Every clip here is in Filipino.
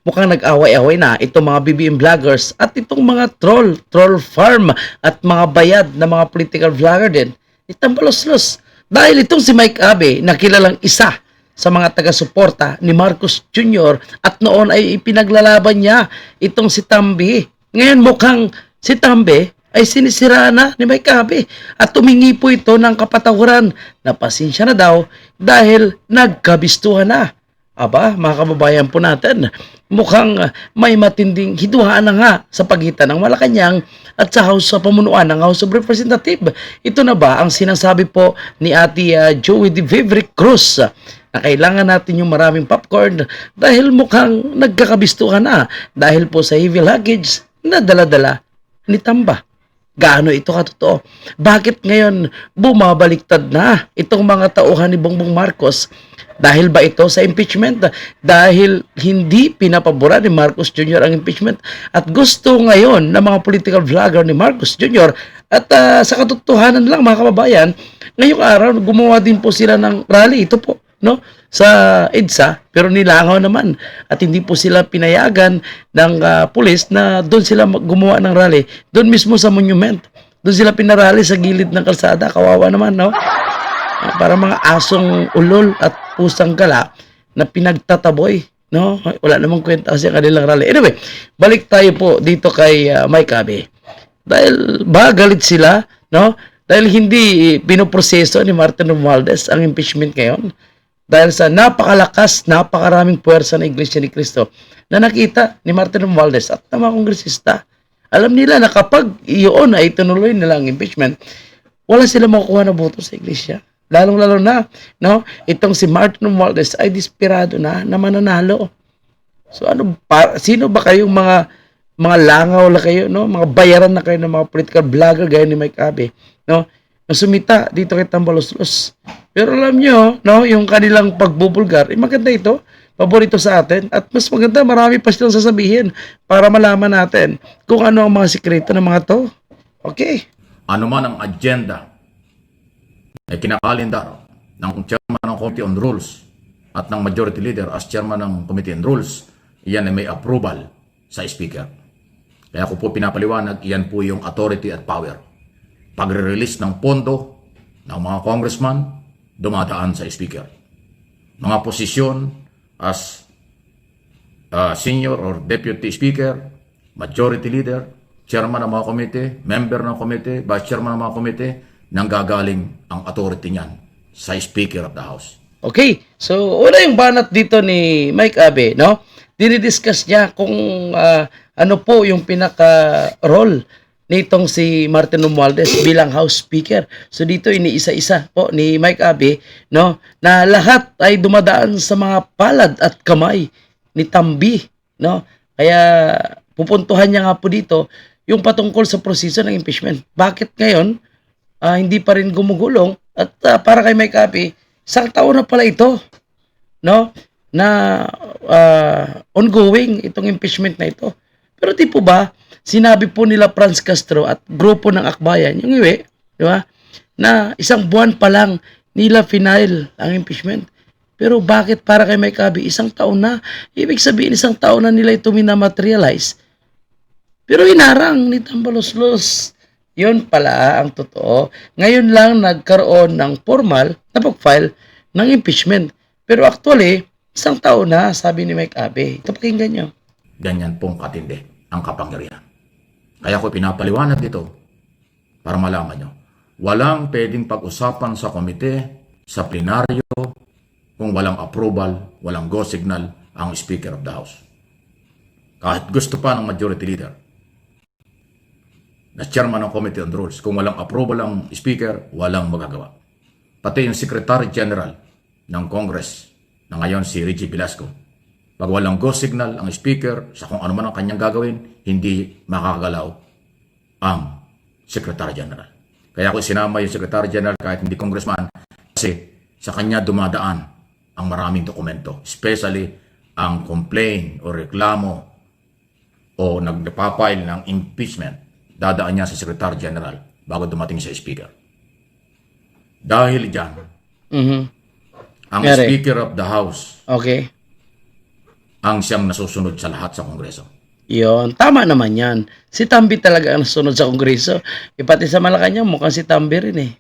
mukhang nag-away-away na itong mga BBM vloggers at itong mga troll farm at mga bayad na mga political vlogger din. Itang balos-los. Dahil itong si Mike Abe na kilalang isa sa mga taga-suporta ni Marcos Jr. at noon ay ipinaglalaban niya itong si Tambi. Ngayon mukhang si Tambi ay sinisira na ni Mike Abe at tumingi po ito ng kapatawaran na pasensya na daw dahil nagkabistuhan na. Aba, mga kababayan po natin, mukhang may matinding hiduhaan na nga sa pagitan ng Malacanang at sa House sa pamunuan ng House of Representatives. Ito na ba ang sinasabi po ni Ate Joey de Viverick Cruz na kailangan natin yung maraming popcorn dahil mukhang nagkakabistuhan na dahil po sa heavy luggage na dala-dala ni Tamba. Gaano ito katotoo? Bakit ngayon bumabaliktad na itong mga tauhan ni Bongbong Marcos? Dahil ba ito sa impeachment? Dahil hindi pinapabura ni Marcos Jr. ang impeachment at gusto ngayon ng mga political vlogger ni Marcos Jr. At sa katotohanan lang mga kababayan, ngayong araw gumawa din po sila ng rally. Ito po, no? Sa EDSA, pero nilangaw naman at hindi po sila pinayagan ng pulis na doon sila gumawa ng rally. Doon mismo sa monument. Doon sila pinarally sa gilid ng kalsada. Kawawa naman, no? Para mga asong ulol at pusang gala na pinagtataboy, no? Wala namang kwenta kasi ang kanilang rally. Anyway, balik tayo po dito kay Mike Abe. Dahil ba galit sila, no? Dahil hindi pinoproseso ni Martin Romualdez ang impeachment ngayon. Dahil sa napakalakas, napakaraming puwersa ng Iglesia ni Cristo na nakita ni Martin Romualdez at ng mga kongresista. Alam nila na kapag iyon ay itunuloy nila ang impeachment, wala sila makukuha na boto sa Iglesia. Lalong-lalo na, no? Itong si Martin Romualdez ay desperado na mananalo. So sino ba kayong mga langaw na kayo, no? Mga bayaran na kayo ng mga political vlogger gaya ni Mike Abe, no? Na sumita dito kay Tambalos-los. Pero alam nyo, no, yung kanilang pagbubulgar, maganda ito, paborito sa atin, at mas maganda, marami pa silang sasabihin para malaman natin kung ano ang mga sikreto ng mga to. Okay. Ano man ang agenda ay kinakalendar ng chairman ng Committee on Rules at ng Majority Leader as chairman ng Committee on Rules, iyan ay may approval sa Speaker. Kaya ko po pinapaliwanag, iyan po yung authority at power. Pagre-release ng pondo ng mga congressman, dumadaan sa Speaker. Mga posisyon as senior or deputy speaker, majority leader, chairman ng mga komite, member ng komite, vice chairman ng mga komite, nanggagaling ang authority niyan sa Speaker of the House. Okay, so una yung banat dito ni Mike Abe, no? Dinidiscuss niya kung ano po yung pinaka-role nitong si Martin Romualdez bilang House Speaker. So dito iniisa-isa po ni Mike Abe, no, na lahat ay dumadaan sa mga palad at kamay ni Tambi, no? Kaya pupuntuhan niya nga po dito yung patungkol sa proseso ng impeachment. Bakit ngayon hindi pa rin gumugulong at para kay Mike Abe, isang taon na pala ito, no? Na ongoing itong impeachment na ito. Pero di po ba sinabi po nila Franz Castro at grupo ng Akbayan, yung iwi, di ba, na isang buwan pa lang nila final ang impeachment. Pero bakit para kay Mike Abe, isang taon na? Ibig sabihin, isang taon na nila ito minamaterialize. Pero hinarang ni Tambalos-los. Yun pala ang totoo. Ngayon lang nagkaroon ng formal na pag-file ng impeachment. Pero actually, isang taon na, sabi ni Mike Abe. Ito pakinggan nyo. Ganyan pong katindi ang kapangyarihan. Kaya ko pinapaliwanag dito para malaman nyo. Walang pwedeng pag-usapan sa komite, sa plenaryo, kung walang approval, walang go signal ang Speaker of the House. Kahit gusto pa ng Majority Leader na chairman ng Committee on Rules, kung walang approval ang Speaker, walang magagawa. Pati yung Secretary General ng Congress na ngayon si Reggie Velasco, pag walang go signal ang Speaker sa kung ano man ang kanyang gagawin, hindi makakagalaw ang Secretary General. Kaya ako sinama yung Secretary General kahit hindi congressman kasi sa kanya dumadaan ang maraming dokumento. Especially ang complaint o reklamo o nagpapile ng impeachment, dadaan niya sa Secretary General bago dumating sa Speaker. Dahil dyan, ang Speaker of the House, okay, ang siyang nasusunod sa lahat sa Kongreso. Yon, tama naman yan. Si Tambi talaga ang nasunod sa Kongreso. Pati sa Malacanang, mukhang si Tambi rin eh.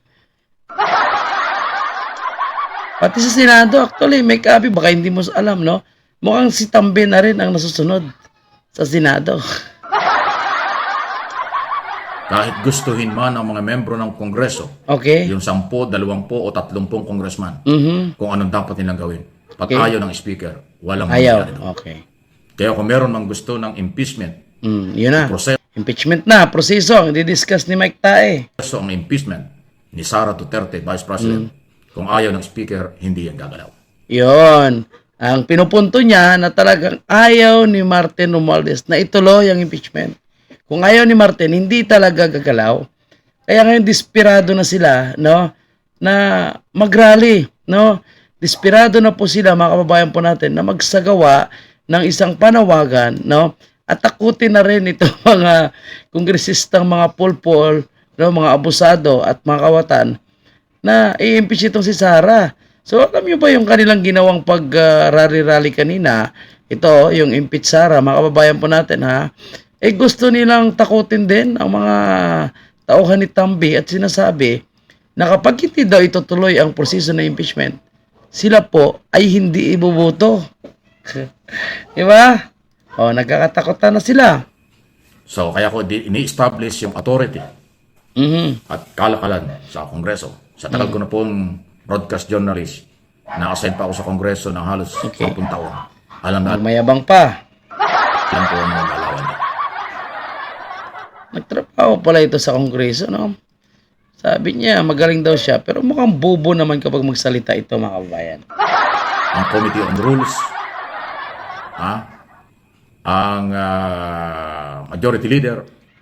Pati sa Senado, actually, may kabi, baka hindi mo alam, no? Mukhang si Tambi na rin ang nasusunod sa Senado. Kahit gustuhin man ng mga membro ng Kongreso, Okay? yung 10, 20 o 30 congressman, kung anong dapat nilang gawin. Pag Okay. ayaw ng speaker, walang Ayaw. mangyayari doon. Okay. Kaya kung meron mang gusto ng impeachment, Yun na. proseso Impeachment na, proseso, ang di-discuss ni Mike Tae. ang impeachment ni Sara Duterte, Vice President, kung ayaw ng speaker, hindi yan gagalaw. Yon. Ang pinupunto niya na talagang ayaw ni Martin Romualdez na ituloy ang impeachment. Kung ayaw ni Martin, hindi talaga gagalaw. Kaya ngayon desperado na sila, no? Na mag-rally, no? Desperado na po sila, mga kababayan po natin, na magsagawa ng isang panawagan, no? At takutin na rin ito mga kongresistang mga pulpol, no? Mga abusado at mga kawatan na i-impeach itong si Sara. So, alam nyo ba yung kanilang ginawang pag-rally-rally kanina? Ito, yung impeach Sara, mga kababayan po natin, ha? Eh, gusto nilang takutin din ang mga tauhan ni Tambi at sinasabi na kapag hindi daw itutuloy ang proseso ng impeachment, sila po ay hindi ibuboto. Diba? O, nagkakatakutan na sila. So, kaya ko ini-establish yung authority at kalakalan sa Kongreso. Sa tagal ko na pong broadcast journalist, na-assign pa ako sa Kongreso ng halos 10 taon. Alam na, Mayabang pa. alam ko ang mga galawan niya. Nagtrabaho pala ito sa Kongreso, no? Sabi niya, magaling daw siya, pero mukhang bobo naman kapag magsalita ito, mga kababayan. Ang Committee on Rules, ang Majority Leader,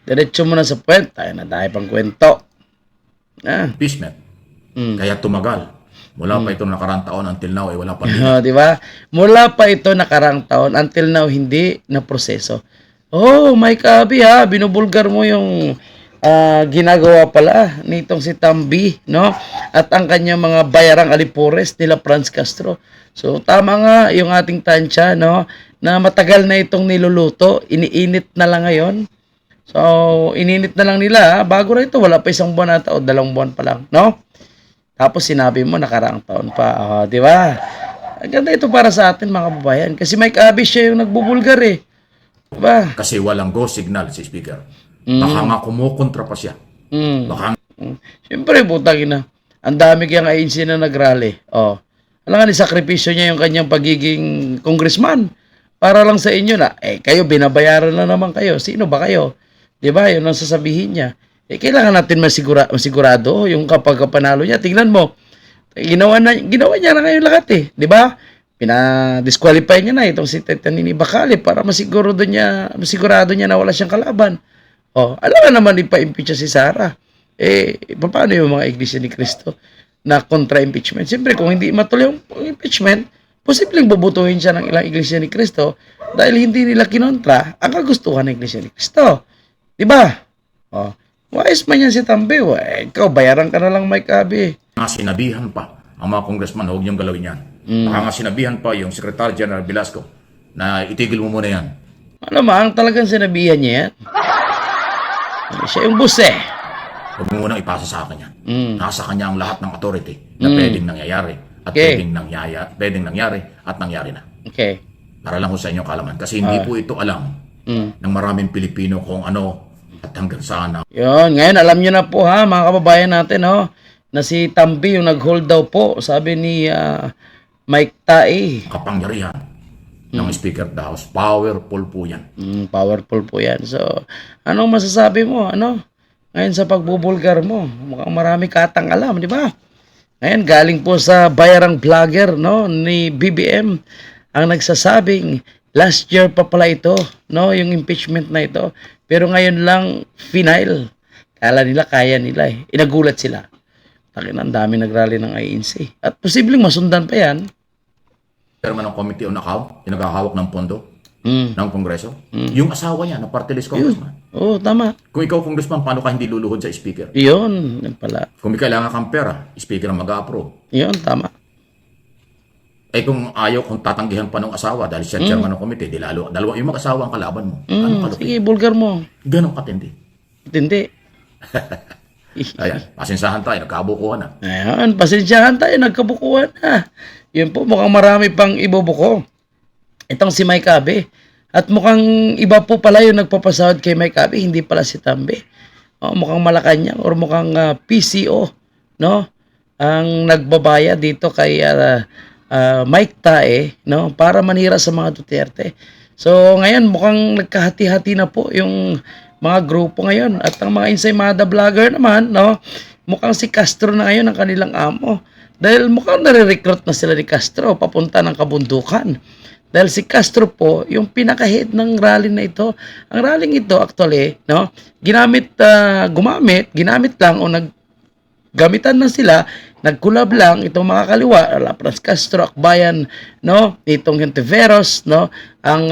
Diretso mo na sa puwet, tayo na dahil pang kwento. impeachment. Kaya tumagal. Mula pa ito nakaraang taon until now, wala pa rin. Di ba? Mula pa ito nakarang taon, until now, hindi na proseso. Oh, may kabi ha, binubulgar mo yung ginagawa pala nitong si Tambi, no? At ang kanyang mga bayarang alipores nila Franz Castro. So, tama nga yung ating tansya, no? Na matagal na itong niluluto, iniinit na lang ngayon. So, ininit na lang nila, bago na ito, wala pa 1 buwan ata o 2 buwan pa lang, no? Tapos sinabi mo, nakaraang taon pa, di ba? Ang ganda ito para sa atin, mga kababayan. Kasi Mike Abby siya yung nagbubulgar eh. Diba? Kasi walang go signal si Speaker. Baka nga kumukontra pa siya. Baka Siyempre, putang ina. Ang dami kayang ANC na nagrally. Oh. Alam nga, nisakripisyo niya yung kanyang pagiging congressman. Para lang sa inyo na, kayo, binabayaran na naman kayo. Sino ba kayo? Diba? Yun ang sasabihin niya. Kailangan natin masigurado yung kapag panalo niya. Tingnan mo, ginawa niya na ngayon lahat eh. Diba? Pina-disqualify niya na itong si Tetanini Bacali para masigurado niya na wala siyang kalaban. Oh, alam na naman ipa-impeach si Sara. Paano yung mga Iglesia ni Cristo na kontra-impeachment? Siyempre, kung hindi matuloy yung impeachment, posibleng bubutuhin siya ng ilang Iglesia ni Cristo dahil hindi nila kinontra ang kagustuhan ng Iglesia ni Cristo. Diba? Oh, wais man yan si Tambi. Ikaw, bayaran ka na lang, Mike Abby. nga sinabihan pa ang mga congressman, huwag niyong galawin yan. Baka nga sinabihan pa yung Secretary General Velasco na itigil mo muna yan. Alam mo, ang talagang sinabihan niya yan. Siya yung boss eh. Huwag mo munang ipasa sa akin yan. Nasa kanya ang lahat ng authority na pwedeng nangyayari at Okay. pwedeng nangyari at nangyari na. Okay. Para lang ho sa inyong kalaman. Kasi hindi po ito alam ng maraming Pilipino kung ano at hanggang saan. Yun, ngayon alam niyo na po ha, mga kababayan natin, no, na si Tambi yung nag-hold daw po, sabi ni Mike Tae. Kapangyarihan ng Speaker of the House. Powerful po yan. Powerful po yan. So, anong masasabi mo, ano? Ngayon sa pagbubulgar mo, mukhang marami katang alam, di ba? Ngayon, galing po sa bayarang vlogger, no, ni BBM, ang nagsasabing, last year pa pala ito, no, yung impeachment na ito. Pero ngayon lang, final. Kala nila, kaya nila eh. Inagulat sila. Takin, ang dami nagrally ng INC. At posibleng masundan pa yan. Chairman ng Committee on Account, yung naghahawak ng pondo ng Kongreso. Yung asawa niya, na party list congressman. Oo, tama. Kung ikaw, congressman, paano ka hindi luluhod sa speaker? Yun, yun pala. Kung may kailangan kang pera, speaker ang mag-approve. Yun, tama. Eh kung ayaw kung tatanggihan pa ng asawa dahil siya chairman ng komite, di lalo, dalawa yung mag-asawa ang kalaban mo. Ano kalupit? Sige, bulgar mo. Ganon katindi. Hindi. Ayan, pasinsahan tayo, nagkabukuhan na. Ayan, pasensyahan tayo, nagkabukuhan na. Yun po, mukhang marami pang ibubuko. Itong si Mike Abe. At mukhang iba po pala yung nagpapasahod kay Mike Abe, hindi pala si Tambi. Mukhang Malacanang or mukhang PCO, no? Ang nagbabaya dito kay Mike Tae, no? Para manira sa mga Duterte. So, ngayon, mukhang nagkahati-hati na po yung mga grupo ngayon. At ang mga Ensaymada vlogger naman, no? Mukhang si Castro na ngayon ang kanilang amo. Dahil mukhang nare-recruit na sila ni Castro papunta ng kabundukan. Dahil si Castro po, yung pinaka-head ng rally na ito, ang rally ito actually, no, ginamit lang o naggamitan na sila, nagkulab lang itong mga kaliwa, Lapras Castro, Akbayan, no, itong Hontiveros, no, ang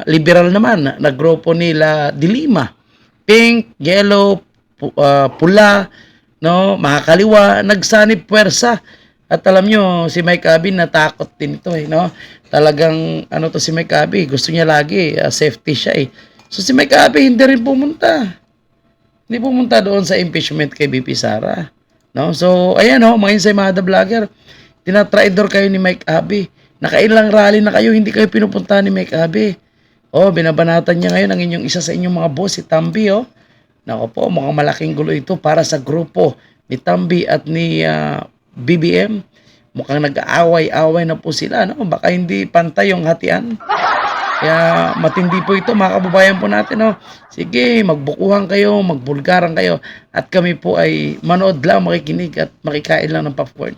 liberal naman, na grupo nila Dilima, pink, yellow, pula, no, mga kaliwa, nagsanib puwersa. At alam nyo, si Mike Abe natakot din ito no? Talagang, si Mike Abe, gusto niya lagi, safety siya So si Mike Abe hindi rin pumunta. Hindi pumunta doon sa impeachment kay BP Sara. No? So, ayan mga Ensaymada vlogger, tinatraidor kayo ni Mike Abe. Nakailang rally na kayo, hindi kayo pinupunta ni Mike Abe. Binabanatan niya ngayon ang inyong isa sa inyong mga boss, si Tambi, Nako po, mukhang malaking gulo ito para sa grupo ni Tambi at ni BBM. Mukhang nag-aaway-away na po sila, no? Baka hindi pantay yung hatian. Kaya matindi po ito, mga kababayan po natin, no? Sige, magbukuhan kayo, magbulgaran kayo, at kami po ay manood lang, makikinig at makikain lang ng popcorn.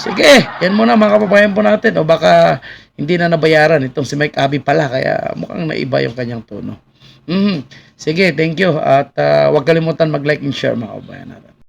Sige, yan muna mga kababayan po natin. Baka hindi na nabayaran itong si Mike Abe pala, kaya mukhang naiba yung kanyang tono. Sige, thank you. At huwag kalimutan mag-like and share mga kababayan natin.